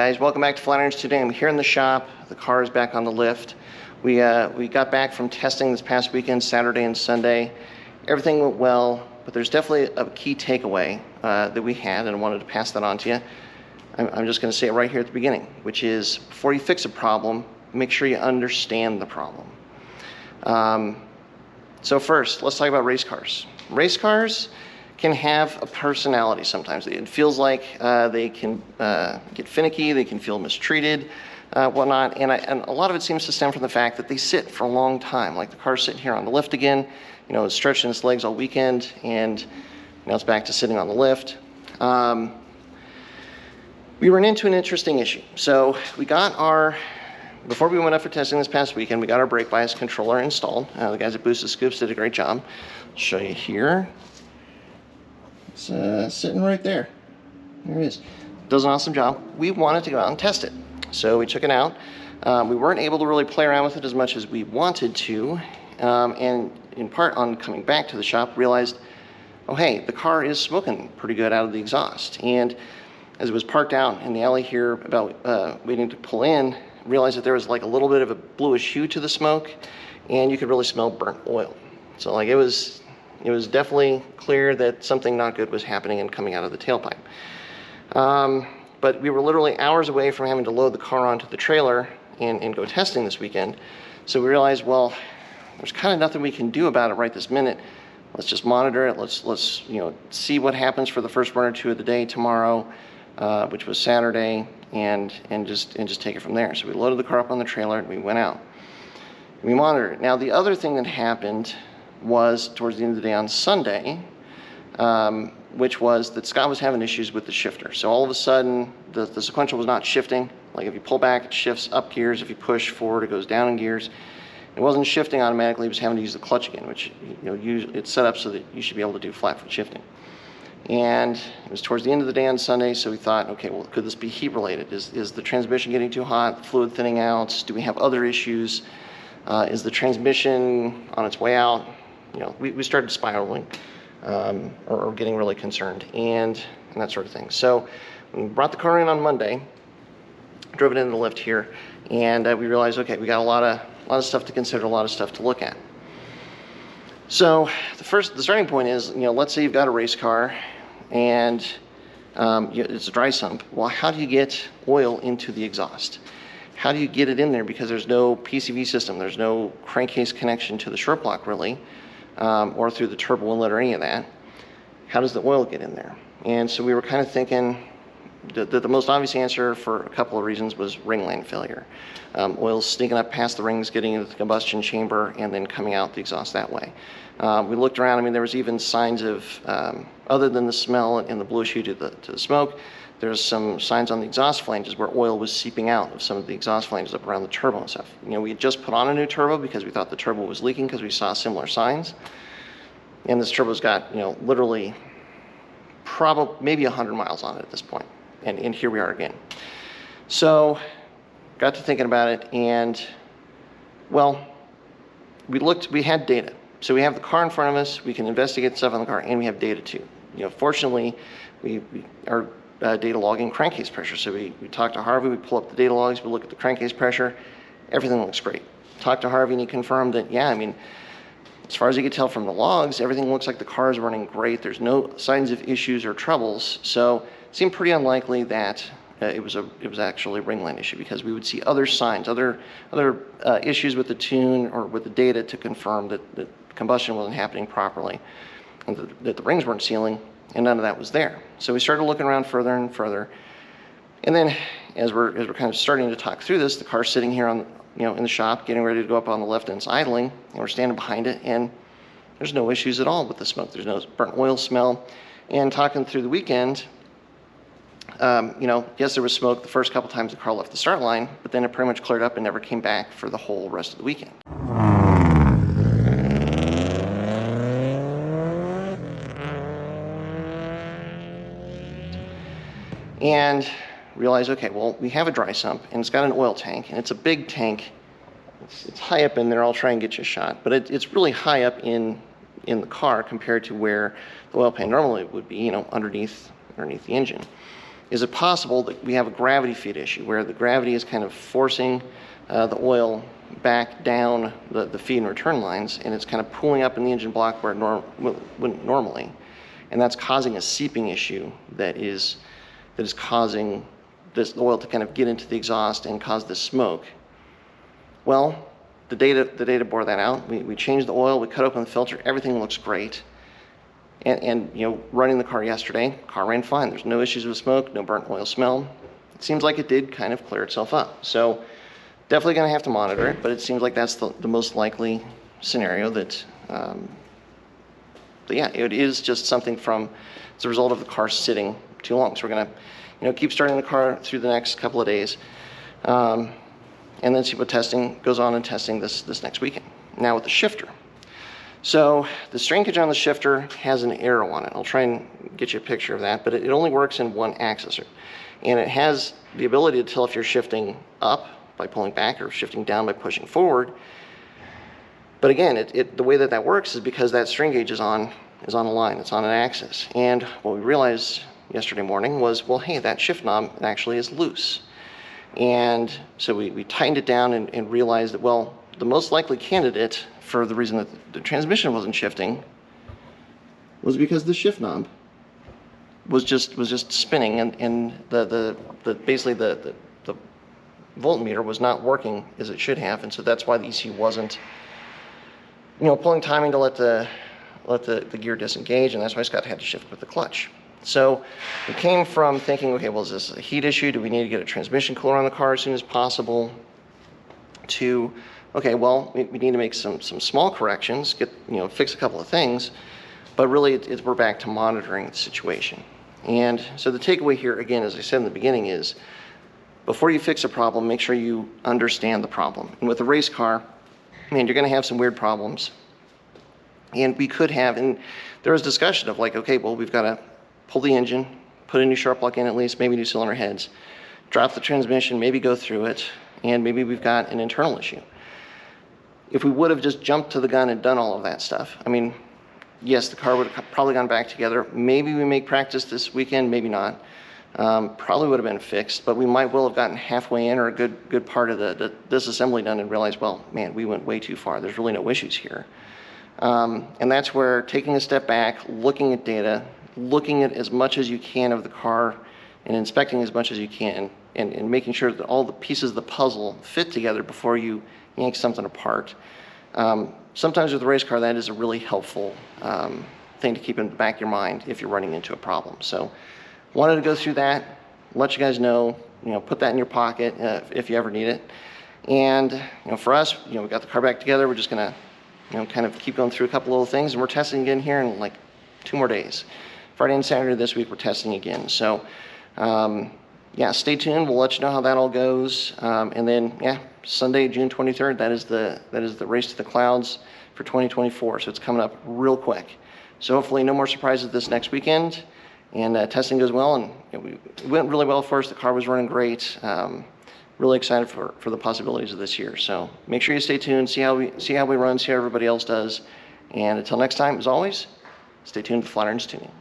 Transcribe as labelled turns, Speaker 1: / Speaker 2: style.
Speaker 1: guys, welcome back to Flat Irons. Today I'm here in the shop. The car is back on the lift. We got back from testing this past weekend, Saturday and Sunday. Everything went well, but there's definitely a key takeaway that we had, and I wanted to pass that on to you. I'm just going to say it right here at the beginning, which is before you fix a problem, make sure you understand the problem. So first, let's talk about race cars. Race cars can have a personality sometimes. It feels like they can get finicky, they can feel mistreated, whatnot, and a lot of it seems to stem from the fact that they sit for a long time. Like the car's sitting here on the lift again, it's stretching its legs all weekend, and now it's back to sitting on the lift. We ran into an interesting issue. So before we went up for testing this past weekend, we got our brake bias controller installed. The guys at Boosted Scoops did a great job. I'll show you here. It's sitting right there. There it is. Does an awesome job. We wanted to go out and test it. So we took it out. We weren't able to really play around with it as much as we wanted to. And in part on coming back to the shop, realized, oh hey, the car is smoking pretty good out of the exhaust. And as it was parked out in the alley here about waiting to pull in, realized that there was like a little bit of a bluish hue to the smoke, and you could really smell burnt oil. So like it was definitely clear that something not good was happening and coming out of the tailpipe. But we were literally hours away from having to load the car onto the trailer and go testing this weekend. So we realized, well, there's kind of nothing we can do about it right this minute. Let's just monitor it. Let's see what happens for the first one or two of the day tomorrow, which was Saturday, and just take it from there. So we loaded the car up on the trailer and we went out. We monitored it. Now the other thing that happened was towards the end of the day on Sunday, which was that Scott was having issues with the shifter. So all of a sudden, the sequential was not shifting. Like if you pull back, it shifts up gears. If you push forward, it goes down in gears. It wasn't shifting automatically. It was having to use the clutch again, which usually it's set up so that you should be able to do flat foot shifting. And it was towards the end of the day on Sunday, so we thought, okay, well, could this be heat related? Is the transmission getting too hot, fluid thinning out? Do we have other issues? Is the transmission on its way out? We started spiraling or getting really concerned and that sort of thing. So we brought the car in on Monday, drove it into the lift here, and we realized, okay, we got a lot of stuff to consider, a lot of stuff to look at. So the starting point is, let's say you've got a race car and it's a dry sump. Well, how do you get oil into the exhaust? How do you get it in there? Because there's no PCV system, there's no crankcase connection to the short block really, or through the turbo inlet or any of that. How does the oil get in there? And so we were kind of thinking that the most obvious answer for a couple of reasons was ring line failure. Oil's sneaking up past the rings, getting into the combustion chamber, and then coming out the exhaust that way. We looked around. There was even signs of, other than the smell and the bluish hue to the smoke, there's some signs on the exhaust flanges where oil was seeping out of some of the exhaust flanges up around the turbo and stuff. We had just put on a new turbo because we thought the turbo was leaking because we saw similar signs. And this turbo's got, literally probably maybe 100 miles on it at this point. And here we are again. So got to thinking about it, and well, we had data. So we have the car in front of us, we can investigate stuff on the car, and we have data too. Fortunately, we are data logging crankcase pressure. So we talk to Harvey, we pull up the data logs, we look at the crankcase pressure, everything looks great. Talk to Harvey and he confirmed that, yeah, as far as you can tell from the logs, everything looks like the car is running great. There's no signs of issues or troubles. So it seemed pretty unlikely that it was actually a ring line issue, because we would see other signs, other issues with the tune or with the data to confirm that combustion wasn't happening properly, and that the rings weren't sealing, and none of that was there. So we started looking around further and further, and then as we're kind of starting to talk through this, the car's sitting here on in the shop, getting ready to go up on the lift, and it's idling, and we're standing behind it, and there's no issues at all with the smoke. There's no burnt oil smell. And talking through the weekend, yes, there was smoke the first couple times the car left the start line, but then it pretty much cleared up and never came back for the whole rest of the weekend. And realize, okay, well, we have a dry sump, and it's got an oil tank, and it's a big tank. It's high up in there. I'll try and get you a shot, but it's really high up in the car compared to where the oil pan normally would be, underneath the engine. is it possible that we have a gravity feed issue where the gravity is kind of forcing the oil back down the feed and return lines, and it's kind of pulling up in the engine block where it wouldn't normally, and that's causing a seeping issue that is causing this oil to kind of get into the exhaust and cause this smoke. Well, the data bore that out. We changed the oil, we cut open the filter, everything looks great. And running the car yesterday, car ran fine. There's no issues with smoke, no burnt oil smell. It seems like it did kind of clear itself up. So definitely going to have to monitor it, but it seems like that's the most likely scenario that, yeah, it is just something as a result of the car sitting too long. So we're going to, keep starting the car through the next couple of days, and then see what testing goes on in testing this next weekend. Now with the shifter. So the strain gauge on the shifter has an arrow on it. I'll try and get you a picture of that, but it only works in one axis. And it has the ability to tell if you're shifting up by pulling back or shifting down by pushing forward. But again, the way that works is because that strain gauge is on a line, it's on an axis. And what we realized yesterday morning was, well, hey, that shift knob actually is loose. And so we tightened it down and realized that, well, the most likely candidate for the reason that the transmission wasn't shifting was because the shift knob was just spinning, and basically the voltmeter was not working as it should have, and so that's why the ECU wasn't pulling timing to let the gear disengage, and that's why Scott had to shift with the clutch. So we came from thinking, okay, well, is this a heat issue? Do we need to get a transmission cooler on the car as soon as possible? To, okay, well, we need to make some small corrections, fix a couple of things, but really we're back to monitoring the situation. And so the takeaway here, again, as I said in the beginning, is before you fix a problem, make sure you understand the problem. And with a race car, you're going to have some weird problems. And we could have, and there was discussion of like, okay, well, we've got to pull the engine, put a new sharp plug in at least, maybe new cylinder heads, drop the transmission, maybe go through it, and maybe we've got an internal issue. If we would have just jumped to the gun and done all of that stuff, yes, the car would have probably gone back together. Maybe we make practice this weekend, maybe not. Probably would have been fixed, but we might well have gotten halfway in or a good part of the disassembly done and realized, well, man, we went way too far. There's really no issues here. And that's where taking a step back, looking at data, looking at as much as you can of the car and inspecting as much as you can, and making sure that all the pieces of the puzzle fit together before you yank something apart. Sometimes with a race car, that is a really helpful thing to keep in the back of your mind if you're running into a problem. So wanted to go through that, let you guys know, put that in your pocket if you ever need it. And for us, we got the car back together. We're just gonna kind of keep going through a couple little things, and we're testing again here in like 2 more days. Friday and Saturday this week, we're testing again. So yeah, stay tuned. We'll let you know how that all goes. And then, yeah, Sunday, June 23rd, that is the race to the clouds for 2024. So it's coming up real quick. So hopefully no more surprises this next weekend. And testing goes well, and it went really well for us. The car was running great. Really excited for the possibilities of this year. So make sure you stay tuned, see how we run, see how everybody else does. And until next time, as always, stay tuned to Flatirons Tuning.